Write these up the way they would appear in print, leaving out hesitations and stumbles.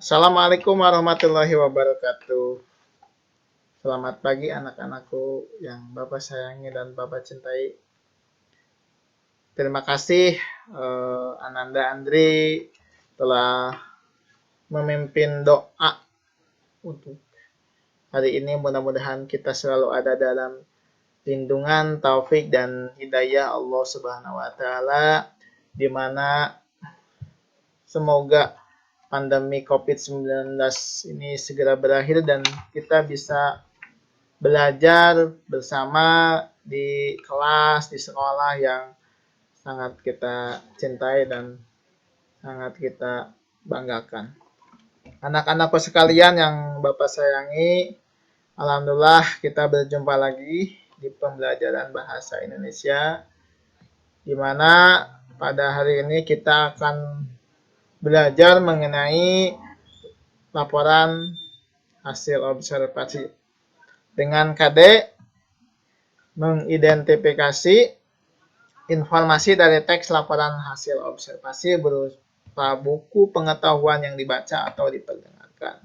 Assalamualaikum warahmatullahi wabarakatuh. Selamat pagi anak-anakku yang Bapak sayangi dan Bapak cintai. Terima kasih Ananda Andri telah memimpin doa untuk hari ini. Mudah-mudahan kita selalu ada dalam lindungan, taufik dan hidayah Allah Subhanahu wa taala, di mana semoga pandemi COVID-19 ini segera berakhir dan kita bisa belajar bersama di kelas, di sekolah yang sangat kita cintai dan sangat kita banggakan. Anak-anakku sekalian yang Bapak sayangi, alhamdulillah kita berjumpa lagi di pembelajaran bahasa Indonesia, di mana pada hari ini kita akan belajar mengenai laporan hasil observasi dengan KD mengidentifikasi informasi dari teks laporan hasil observasi berupa buku pengetahuan yang dibaca atau diperdengarkan.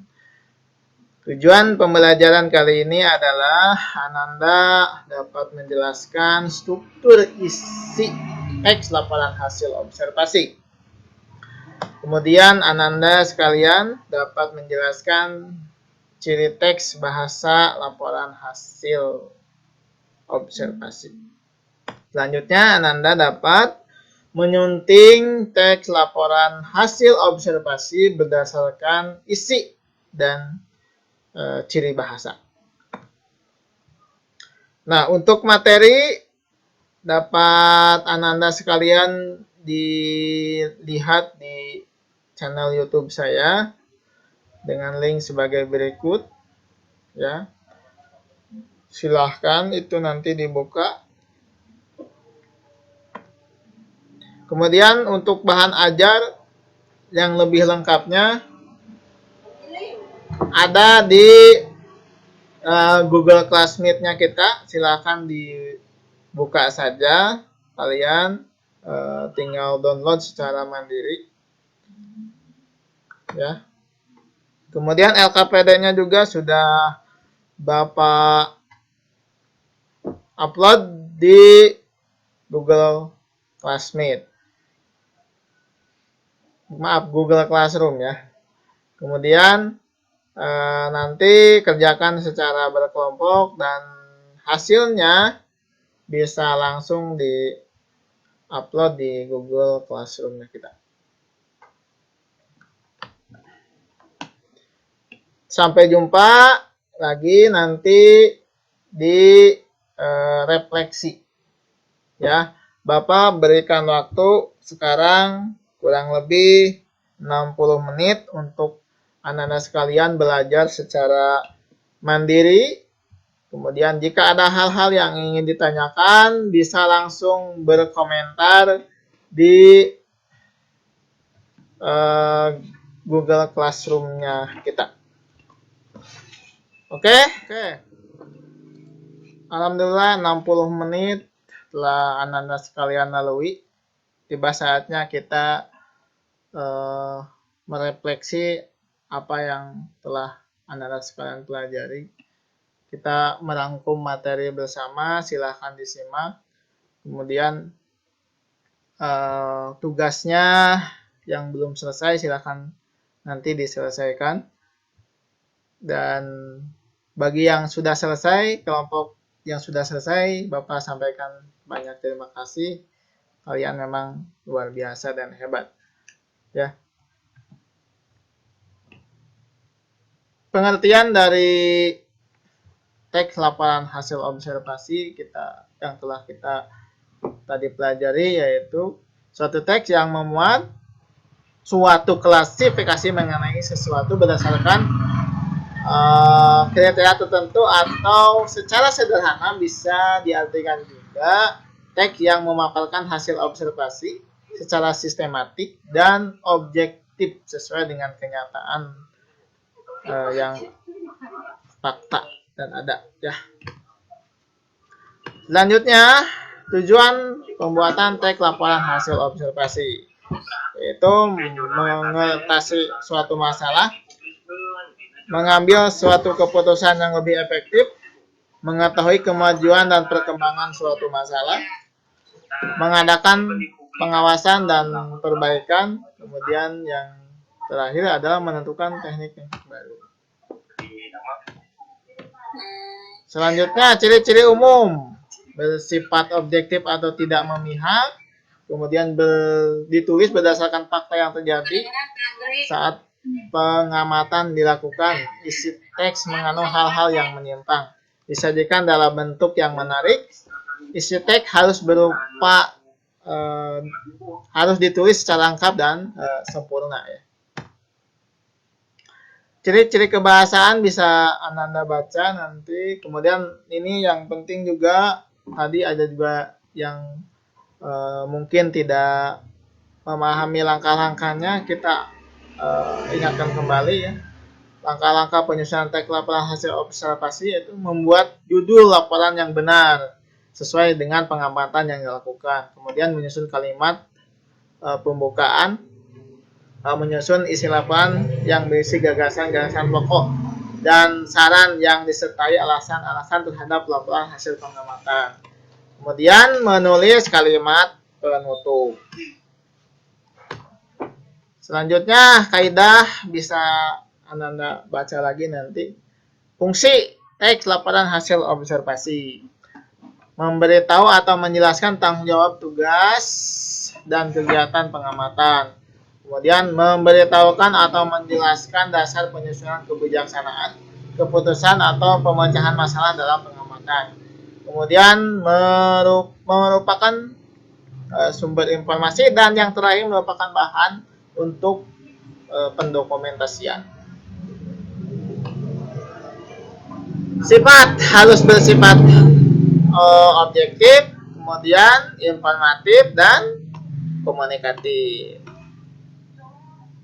Tujuan pembelajaran kali ini adalah Ananda dapat menjelaskan struktur isi teks laporan hasil observasi. Kemudian Ananda sekalian dapat menjelaskan ciri teks bahasa laporan hasil observasi. Selanjutnya Ananda dapat menyunting teks laporan hasil observasi berdasarkan isi dan ciri bahasa. Nah, untuk materi dapat Ananda sekalian dilihat di channel YouTube saya dengan link sebagai berikut, ya. Silahkan itu nanti dibuka. Kemudian untuk bahan ajar yang lebih lengkapnya ada di Google Classmeet-nya kita. Silahkan dibuka saja, kalian tinggal download secara mandiri. Ya. Kemudian LKPD-nya juga sudah Bapak upload di Google Classmeet. Maaf, Google Classroom ya. Kemudian nanti kerjakan secara berkelompok dan hasilnya bisa langsung di-upload di Google Classroom-nya kita. Sampai jumpa lagi nanti di refleksi. Ya, Bapak berikan waktu sekarang kurang lebih 60 menit untuk anak-anak sekalian belajar secara mandiri. Kemudian jika ada hal-hal yang ingin ditanyakan, bisa langsung berkomentar di Google Classroom-nya kita. Oke. Alhamdulillah 60 menit telah anak-anak sekalian lalui. Tiba saatnya kita merefleksi apa yang telah anak-anak sekalian pelajari. Kita merangkum materi bersama, silahkan disimak. Kemudian tugasnya yang belum selesai silahkan nanti diselesaikan. Dan bagi yang sudah selesai, kelompok yang sudah selesai, Bapak sampaikan banyak terima kasih. Kalian memang luar biasa dan hebat. Ya. Pengertian dari teks laporan hasil observasi yang telah kita tadi pelajari yaitu suatu teks yang memuat suatu klasifikasi mengenai sesuatu berdasarkan kriteria tertentu, atau secara sederhana bisa diartikan juga teks yang memaparkan hasil observasi secara sistematik dan objektif sesuai dengan kenyataan yang fakta dan ada, ya. Selanjutnya, tujuan pembuatan teks laporan hasil observasi yaitu mengatasi suatu masalah mengambil suatu keputusan yang lebih efektif, mengetahui kemajuan dan perkembangan suatu masalah, mengadakan pengawasan dan perbaikan, kemudian yang terakhir adalah menentukan teknik yang baru. Selanjutnya, ciri-ciri umum bersifat objektif atau tidak memihak, kemudian ditulis berdasarkan fakta yang terjadi saat pengamatan dilakukan. Isi teks mengandung hal-hal yang menyimpang, disajikan dalam bentuk yang menarik. Isi teks harus berupa harus ditulis secara lengkap dan sempurna ya. Ciri-ciri kebahasaan bisa Anda baca nanti. Kemudian ini yang penting juga, tadi ada juga yang mungkin tidak memahami langkah-langkahnya, kita ingatkan kembali ya. Langkah-langkah penyusunan teks laporan hasil observasi yaitu membuat judul laporan yang benar sesuai dengan pengamatan yang dilakukan. Kemudian menyusun kalimat pembukaan, menyusun isi laporan yang berisi gagasan-gagasan pokok dan saran yang disertai alasan-alasan terhadap laporan hasil pengamatan. Kemudian menulis kalimat penutup. Selanjutnya kaidah bisa Anda baca lagi nanti. Fungsi teks laporan hasil observasi: memberitahu atau menjelaskan tanggung jawab, tugas, dan kegiatan pengamatan. Kemudian memberitahukan atau menjelaskan dasar penyusunan kebijaksanaan, keputusan atau pemecahan masalah dalam pengamatan. Kemudian merupakan sumber informasi, dan yang terakhir merupakan bahan untuk pendokumentasian. Sifat harus bersifat objektif, kemudian informatif dan komunikatif.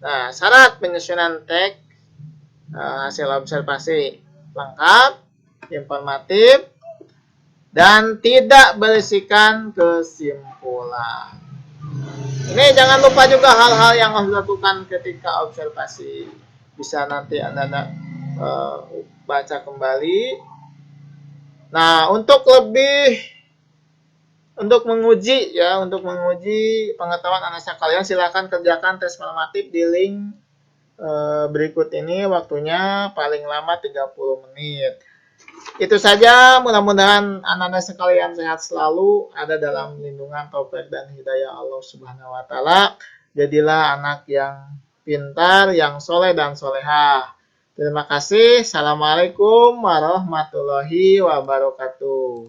Nah, syarat penyusunan teks hasil observasi: lengkap, informatif, dan tidak berisikan kesimpulan. Ini jangan lupa juga hal-hal yang harus dilakukan ketika observasi. Bisa nanti Anda baca kembali. Nah, untuk menguji pengetahuan analisa kalian, silahkan kerjakan tes formatif di link berikut ini. Waktunya paling lama 30 menit. Itu saja, mudah-mudahan anak-anak sekalian sehat selalu, ada dalam lindungan taufik dan hidayah Allah Subhanahu wa taala. Jadilah anak yang pintar, yang soleh dan solehah. Terima kasih. Assalamualaikum warahmatullahi wabarakatuh.